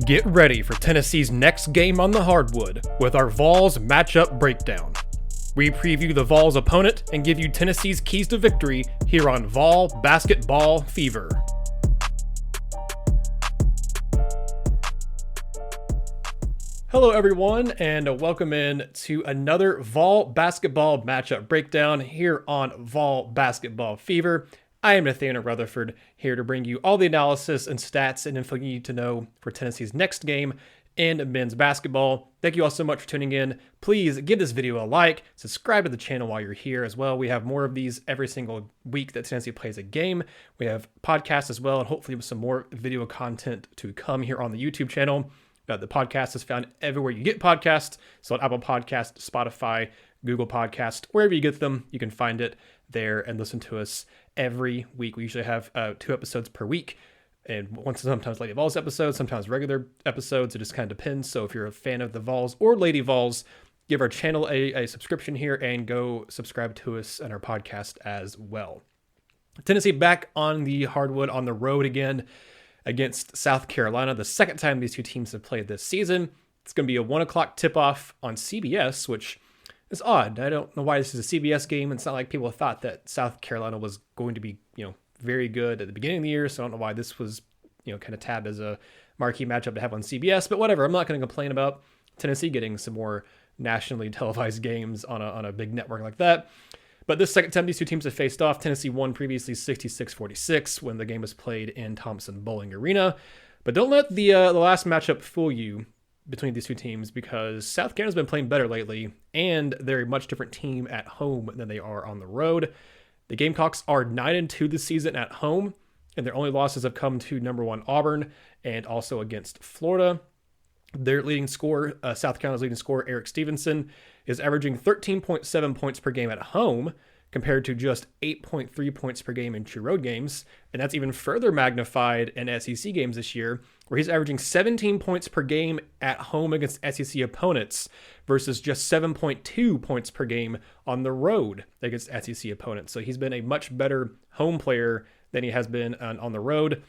Get ready for Tennessee's next game on the hardwood with our Vols matchup breakdown. We preview the Vols opponent and give you Tennessee's keys to victory here on Vol Basketball Fever. Hello everyone, and welcome in to another Vol Basketball matchup breakdown here on Vol Basketball Fever. I am Nathanael Rutherford, here to bring you all the analysis and stats and info you need to know for Tennessee's next game in men's basketball. Thank you all so much for tuning in. Please give this video a like, subscribe to the channel while you're here as well. We have more of these every single week that Tennessee plays a game. We have podcasts as well, and hopefully with some more video content to come here on the YouTube channel. The podcast is found everywhere you get podcasts, so on Apple Podcasts, Spotify, Google Podcasts, wherever you get them, you can find it there and listen to us every week. We usually have 2 episodes per week, and sometimes Lady Vols episodes, sometimes regular episodes. It just kind of depends. So if you're a fan of the Vols or Lady Vols, give our channel a subscription here and go subscribe to us and our podcast as well. Tennessee back on the hardwood on the road again against South Carolina, the second time these two teams have played this season. It's going to be a 1 o'clock tip-off on CBS, which is odd. I don't know why this is a CBS game. It's not like people thought that South Carolina was going to be, very good at the beginning of the year, so I don't know why this was, kind of tabbed as a marquee matchup to have on CBS, but whatever. I'm not going to complain about Tennessee getting some more nationally televised games on a big network like that. But this second time these two teams have faced off, Tennessee won previously 66-46 when the game was played in Thompson-Boling Arena. But don't let the last matchup fool you between these two teams, because South Carolina's been playing better lately, and they're a much different team at home than they are on the road. The Gamecocks are 9-2 this season at home, and their only losses have come to number 1 Auburn and also against Florida. Their leading scorer, South Carolina's leading scorer, Eric Stevenson, is averaging 13.7 points per game at home compared to just 8.3 points per game in true road games. And that's even further magnified in SEC games this year, where he's averaging 17 points per game at home against SEC opponents versus just 7.2 points per game on the road against SEC opponents. So he's been a much better home player than he has been on the road.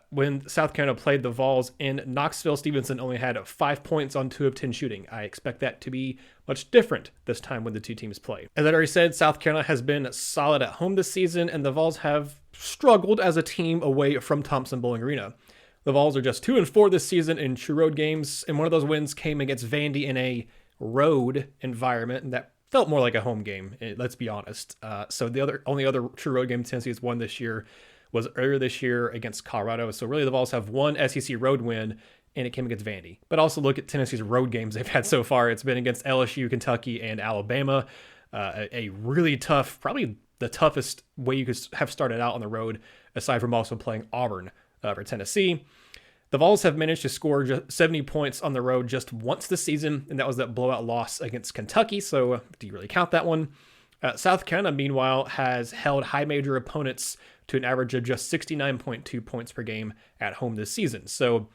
When South Carolina played the Vols in Knoxville, Stevenson only had 5 points on 2 of 10 shooting. I expect that to be much different this time when the two teams play. As I already said, South Carolina has been solid at home this season, and the Vols have struggled as a team away from Thompson-Boling Arena. The Vols are just 2-4 this season in true road games, and one of those wins came against Vandy in a road environment, and that felt more like a home game, let's be honest. So the only other true road game Tennessee has won this year was earlier this year against Colorado. So really the Vols have one SEC road win, and it came against Vandy. But also look at Tennessee's road games they've had so far. It's been against LSU, Kentucky, and Alabama. A really tough, probably the toughest way you could have started out on the road, aside from also playing Auburn for Tennessee. The Vols have managed to score just 70 points on the road just once this season, and that was that blowout loss against Kentucky. So do you really count that one? South Carolina, meanwhile, has held high major opponents to an average of just 69.2 points per game at home this season. So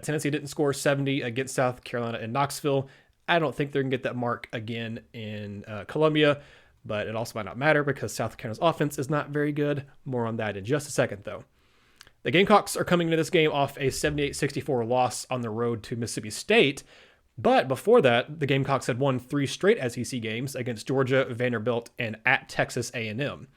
Tennessee didn't score 70 against South Carolina in Knoxville. I don't think they're going to get that mark again in Columbia, but it also might not matter because South Carolina's offense is not very good. More on that in just a second, though. The Gamecocks are coming into this game off a 78-64 loss on the road to Mississippi State. But before that, the Gamecocks had won 3 straight SEC games against Georgia, Vanderbilt, and at Texas A&M.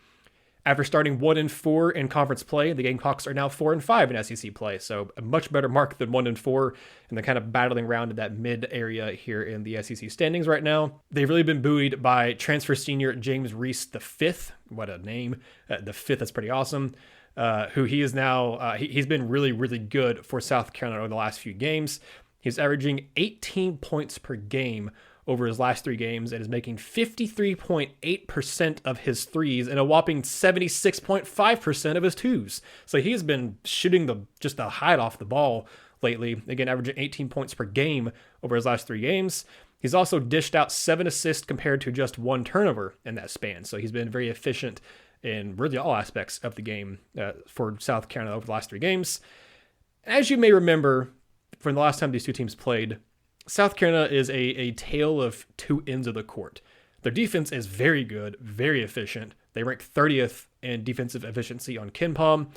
After starting 1-4 in conference play, the Gamecocks are now 4-5 in SEC play, so a much better mark than 1-4, and they're kind of battling around in that mid area here in the SEC standings right now. They've really been buoyed by transfer senior James Reese V. What a name. The fifth, that's pretty awesome. Who he is now, he's been really, really good for South Carolina over the last few games. He's averaging 18 points per game over his last 3 games and is making 53.8% of his threes and a whopping 76.5% of his twos. So he's been shooting just the hide off the ball lately, again, averaging 18 points per game over his last 3 games. He's also dished out 7 assists compared to just 1 turnover in that span. So he's been very efficient in really all aspects of the game for South Carolina over the last 3 games. As you may remember from the last time these two teams played, South Carolina is a tale of 2 ends of the court. Their defense is very good, very efficient. They rank 30th in defensive efficiency on KenPom,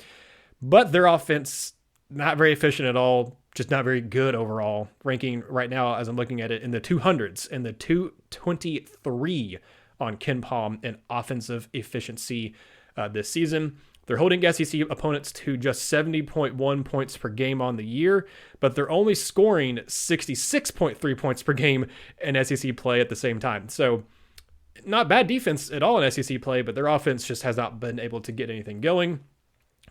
but their offense, not very efficient at all. just not very good overall. Ranking right now, as I'm looking at it, in the 200s, and the 223 on KenPom in offensive efficiency this season. They're holding SEC opponents to just 70.1 points per game on the year, but they're only scoring 66.3 points per game in SEC play at the same time. So not bad defense at all in SEC play, but their offense just has not been able to get anything going.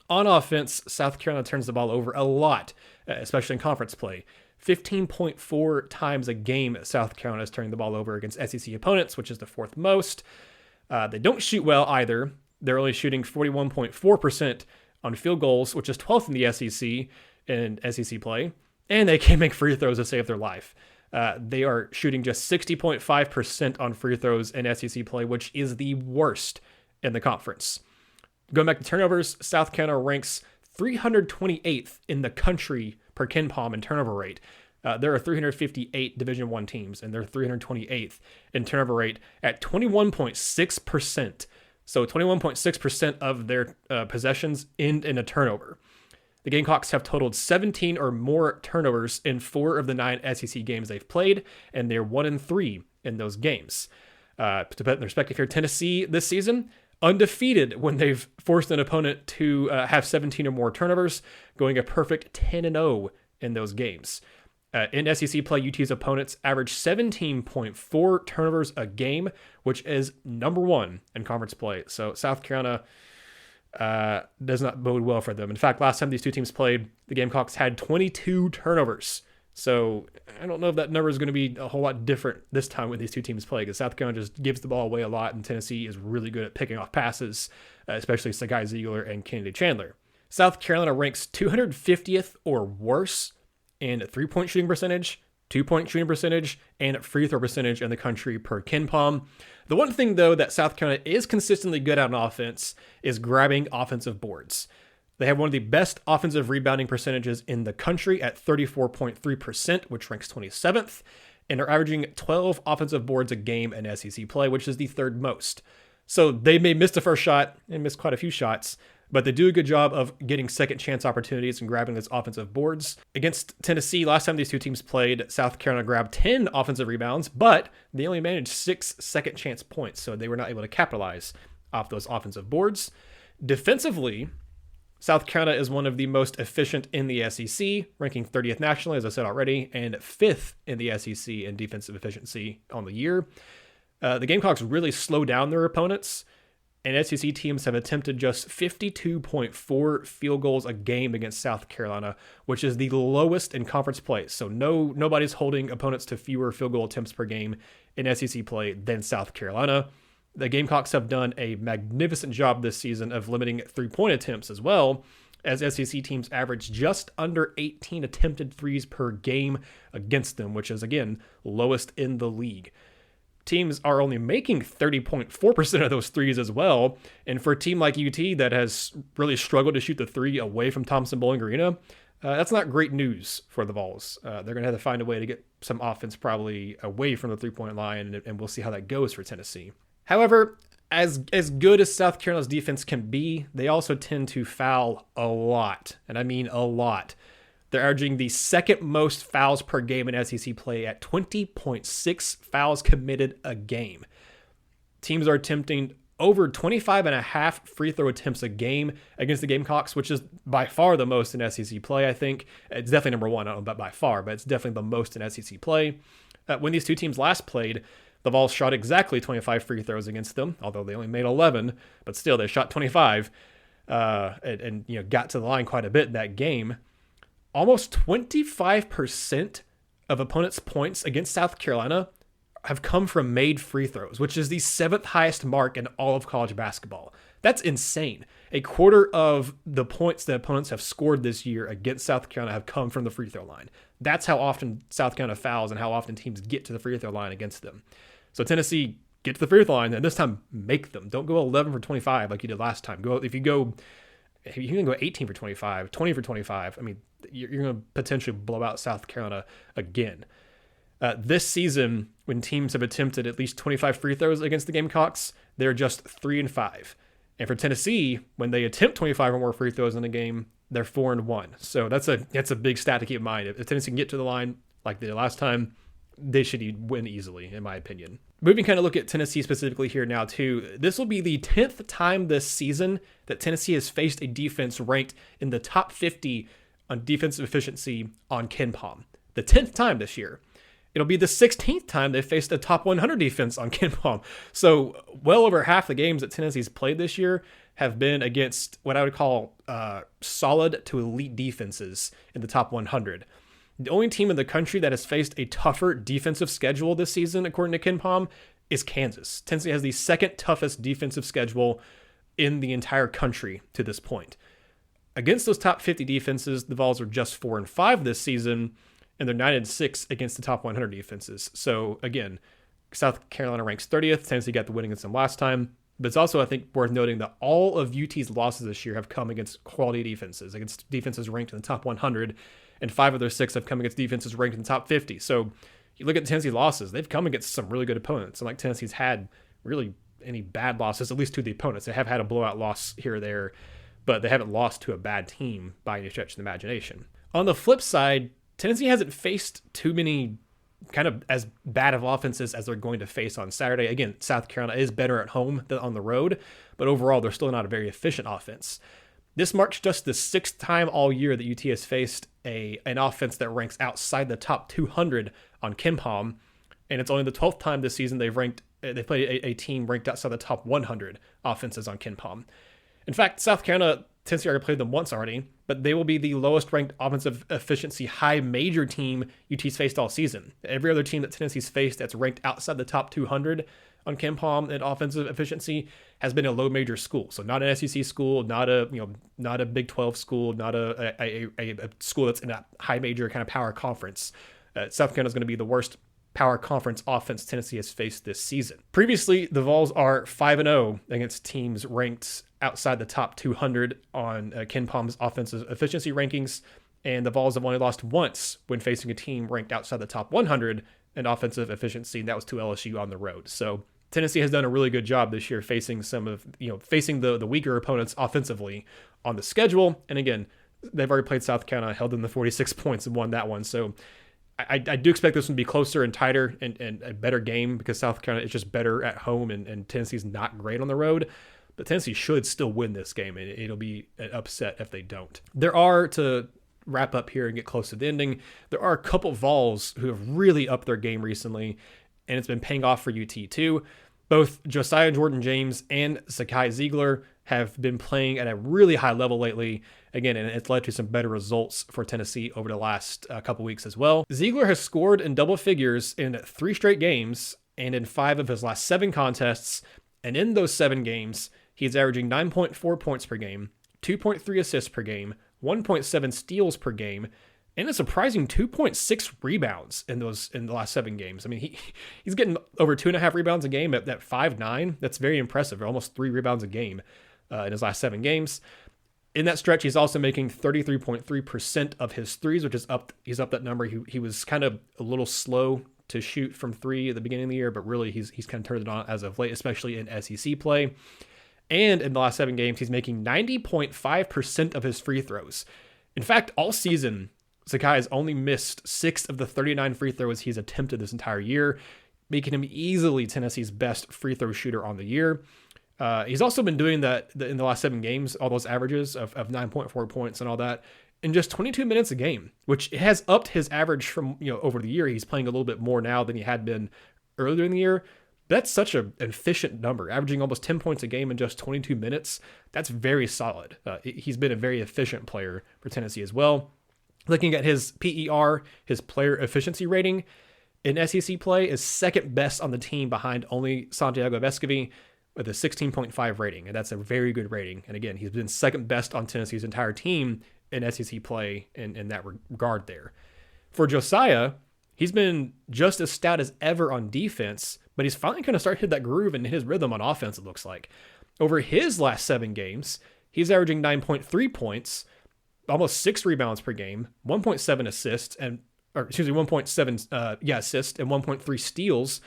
On offense, South Carolina turns the ball over a lot, especially in conference play. 15.4 times a game South Carolina is turning the ball over against SEC opponents, which is the fourth most. They don't shoot well either. They're only shooting 41.4% on field goals, which is 12th in the SEC in SEC play. And they can't make free throws to save their life. They are shooting just 60.5% on free throws in SEC play, which is the worst in the conference. Going back to turnovers, South Carolina ranks 328th in the country per KenPom in turnover rate. There are 358 Division I teams, and they're 328th in turnover rate at 21.6%. So 21.6% of their possessions end in a turnover. The Gamecocks have totaled 17 or more turnovers in 4 of the 9 SEC games they've played, and they're 1-3 in those games. To put in perspective here, Tennessee this season, undefeated when they've forced an opponent to have 17 or more turnovers, going a perfect 10-0 in those games. In SEC play, UT's opponents average 17.4 turnovers a game, which is number 1 in conference play. So South Carolina does not bode well for them. In fact, last time these two teams played, the Gamecocks had 22 turnovers. So I don't know if that number is going to be a whole lot different this time when these two teams play, because South Carolina just gives the ball away a lot, and Tennessee is really good at picking off passes, especially Sakai Ziegler and Kennedy Chandler. South Carolina ranks 250th or worse in three-point shooting percentage, two-point shooting percentage, and free throw percentage in the country per KenPom. The one thing, though, that South Carolina is consistently good at on offense is grabbing offensive boards. They have one of the best offensive rebounding percentages in the country at 34.3%, which ranks 27th, and are averaging 12 offensive boards a game in SEC play, which is the third most. So they may miss the first shot and miss quite a few shots, but they do a good job of getting second chance opportunities and grabbing those offensive boards. Against Tennessee, last time these two teams played, South Carolina grabbed 10 offensive rebounds, but they only managed 6 second chance points, so they were not able to capitalize off those offensive boards. Defensively, South Carolina is one of the most efficient in the SEC, ranking 30th nationally, as I said already, and 5th in the SEC in defensive efficiency on the year. The Gamecocks really slow down their opponents, and SEC teams have attempted just 52.4 field goals a game against South Carolina, which is the lowest in conference play. So nobody's holding opponents to fewer field goal attempts per game in SEC play than South Carolina. The Gamecocks have done a magnificent job this season of limiting three-point attempts as well, as SEC teams average just under 18 attempted threes per game against them, which is, again, lowest in the league. Teams are only making 30.4% of those threes as well. And for a team like UT that has really struggled to shoot the three away from Thompson-Boling Arena, that's not great news for the Vols. They're going to have to find a way to get some offense probably away from the three-point line, and we'll see how that goes for Tennessee. However, as good as South Carolina's defense can be, they also tend to foul a lot, and I mean a lot. They're averaging the second most fouls per game in SEC play at 20.6 fouls committed a game. Teams are attempting over 25.5 free throw attempts a game against the Gamecocks, which is by far the most in SEC play, I think. It's definitely number one, I don't know about by far, but it's definitely the most in SEC play. When these two teams last played, the Vols shot exactly 25 free throws against them, although they only made 11, but still they shot 25 and got to the line quite a bit in that game. Almost 25% of opponents' points against South Carolina have come from made free throws, which is the 7th highest mark in all of college basketball. That's insane. A quarter of the points that opponents have scored this year against South Carolina have come from the free throw line. That's how often South Carolina fouls and how often teams get to the free throw line against them. So Tennessee, get to the free throw line, and this time make them. Don't go 11 for 25 like you did last time. If you can go 18 for 25, 20 for 25, I mean, you're going to potentially blow out South Carolina again. This season, when teams have attempted at least 25 free throws against the Gamecocks, they're just 3-5. And for Tennessee, when they attempt 25 or more free throws in a game, they're 4-1. So that's a big stat to keep in mind. If Tennessee can get to the line like they did last time, they should win easily, in my opinion. Moving kind of look at Tennessee specifically here now too. This will be the 10th time this season that Tennessee has faced a defense ranked in the top 50 on defensive efficiency on KenPom. The 10th time this year. It'll be the 16th time they faced a top 100 defense on KenPom. So well over half the games that Tennessee's played this year have been against what I would call solid to elite defenses in the top 100. The only team in the country that has faced a tougher defensive schedule this season, according to KenPom, is Kansas. Tennessee has the second toughest defensive schedule in the entire country to this point. Against those top 50 defenses, the Vols are just 4-5 this season, and they're 9-6 against the top 100 defenses. So again, South Carolina ranks 30th. Tennessee got the win against them last time. But it's also, I think, worth noting that all of UT's losses this year have come against quality defenses, against defenses ranked in the top 100, and 5 of their 6 have come against defenses ranked in the top 50. So you look at Tennessee losses, they've come against some really good opponents. And like Tennessee's had really any bad losses, at least to the opponents. They have had a blowout loss here or there, but they haven't lost to a bad team by any stretch of the imagination. On the flip side, Tennessee hasn't faced too many kind of as bad of offenses as they're going to face on Saturday. Again, South Carolina is better at home than on the road, but overall, they're still not a very efficient offense. This marks just the 6th time all year that UT has faced an offense that ranks outside the top 200 on KenPom, and it's only the 12th time this season they played a team ranked outside the top 100 offenses on KenPom. In fact, South Carolina, Tennessee already played them once already, but they will be the lowest ranked offensive efficiency high major team UT's faced all season. Every other team that Tennessee's faced that's ranked outside the top 200 on KenPom and offensive efficiency has been a low major school. So not an SEC school, not a Big 12 school, not a school that's in a high major kind of power conference. South Carolina is going to be the worst power conference offense Tennessee has faced this season. Previously, the Vols are 5-0 against teams ranked outside the top 200 on KenPom's offensive efficiency rankings, and the Vols have only lost once when facing a team ranked outside the top 100 in offensive efficiency, and that was to LSU on the road. So Tennessee has done a really good job this year facing the weaker opponents offensively on the schedule. And again, they've already played South Carolina, held them to 46 points and won that one. So I do expect this one to be closer and tighter and a better game because South Carolina is just better at home and Tennessee's not great on the road. But Tennessee should still win this game, and it'll be an upset if they don't. There are, to wrap up here and get close to the ending, there are a couple Vols who have really upped their game recently, and it's been paying off for UT too. Both Josiah-Jordan James and Zakai Ziegler have been playing at a really high level lately. Again, and it's led to some better results for Tennessee over the last couple weeks as well. Ziegler has scored in double figures in 3 straight games and in 5 of his last 7 contests. And in those 7 games, he's averaging 9.4 points per game, 2.3 assists per game, 1.7 steals per game, and a surprising 2.6 rebounds in the last 7 games. I mean, he's getting over 2.5 rebounds a game at that 5'9". That's very impressive. Almost 3 rebounds a game in his last 7 games. In that stretch, he's also making 33.3% of his threes, which is up. He's up that number. He was kind of a little slow to shoot from 3 at the beginning of the year, but really he's kind of turned it on as of late, especially in SEC play. And in the last 7 games, he's making 90.5% of his free throws. In fact, all season, Zakai has only missed 6 of the 39 free throws he's attempted this entire year, making him easily Tennessee's best free throw shooter on the year. He's also been doing that in the last 7 games, all those averages of 9.4 points and all that, in just 22 minutes a game, which has upped his average from over the year. He's playing a little bit more now than he had been earlier in the year. That's such an efficient number, averaging almost 10 points a game in just 22 minutes. That's very solid. He's been a very efficient player for Tennessee as well. Looking at his PER, his player efficiency rating in SEC play is second best on the team behind only Santiago Vescovi with a 16.5 rating, and that's a very good rating. And again, he's been second best on Tennessee's entire team in SEC play in that regard there. For Josiah, he's been just as stout as ever on defense, but he's finally kind of started to hit that groove and his rhythm on offense, it looks like. Over his last 7 games, he's averaging 9.3 points, almost 6 rebounds per game, 1.7 assists, 1.7 assists and 1.3 steals,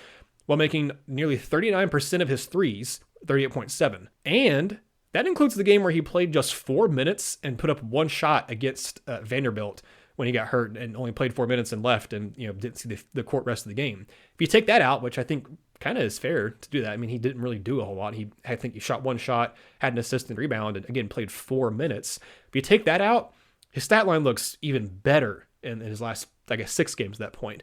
while making nearly 39% of his threes, 38.7. And That includes the game where he played just 4 minutes and put up 1 shot against Vanderbilt when he got hurt and only played 4 minutes and left, and didn't see the court rest of the game. If you take that out, which I think kind of is fair to do that. I mean, he didn't really do a whole lot. I think he shot 1 shot, had an assist and rebound, and again played 4 minutes. If you take that out, his stat line looks even better in his last, I guess, 6 games at that point.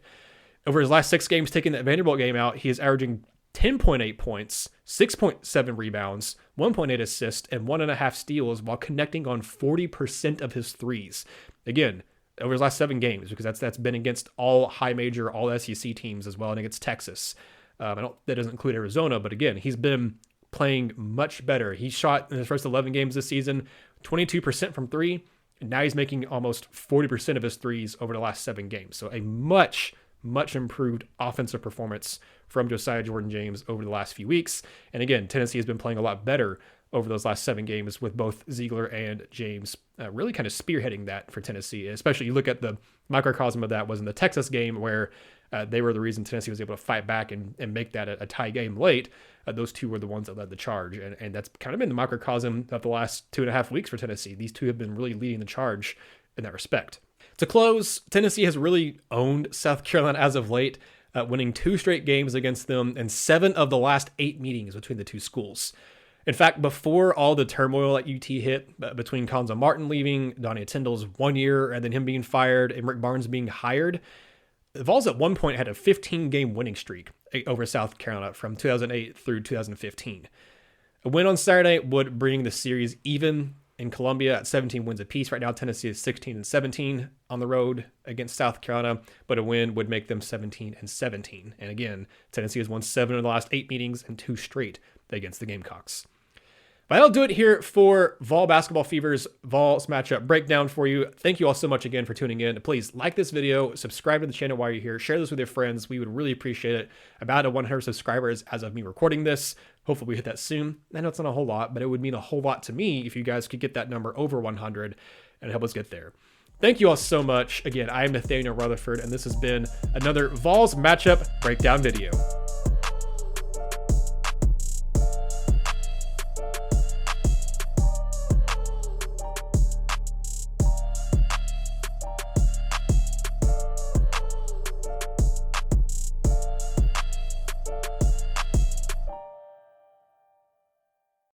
Over his last 6 games, taking that Vanderbilt game out, he is averaging 10.8 points, 6.7 rebounds, 1.8 assists, and 1.5 steals while connecting on 40% of his threes. Again, over his last 7 games, because that's been against all high major, all SEC teams as well, and against Texas. That doesn't include Arizona, but again, he's been playing much better. He shot in his first 11 games this season 22% from 3, and now he's making almost 40% of his threes over the last 7 games. So a much improved offensive performance from Josiah-Jordan James over the last few weeks. And again, Tennessee has been playing a lot better over those last 7 games with both Ziegler and James really kind of spearheading that for Tennessee. Especially you look at the microcosm of that was in the Texas game where they were the reason Tennessee was able to fight back and make that a tie game late. Those two were the ones that led the charge. And that's kind of been the microcosm of the last 2.5 weeks for Tennessee. These two have been really leading the charge in that respect. To close, Tennessee has really owned South Carolina as of late, winning 2 straight games against them and 7 of the last 8 meetings between the two schools. In fact, before all the turmoil at UT hit, between Konzo Martin leaving, Donnie Tyndall's 1 year, and then him being fired, and Rick Barnes being hired, the Vols at one point had a 15-game winning streak over South Carolina from 2008 through 2015. A win on Saturday would bring the series even in Columbia at 17 wins apiece. Right now, Tennessee is 16-17 on the road against South Carolina, but a win would make them 17-17. And again, Tennessee has won 7 of the last 8 meetings and 2 straight against the Gamecocks. But that'll do it here for Vol Basketball Fever's Vols matchup breakdown for you. Thank you all so much again for tuning in. Please like this video, subscribe to the channel while you're here, share this with your friends. We would really appreciate it. About 100 subscribers as of me recording this. Hopefully we hit that soon. I know it's not a whole lot, but it would mean a whole lot to me if you guys could get that number over 100 and help us get there. Thank you all so much. Again, I am Nathanael Rutherford, and this has been another Vols matchup breakdown video.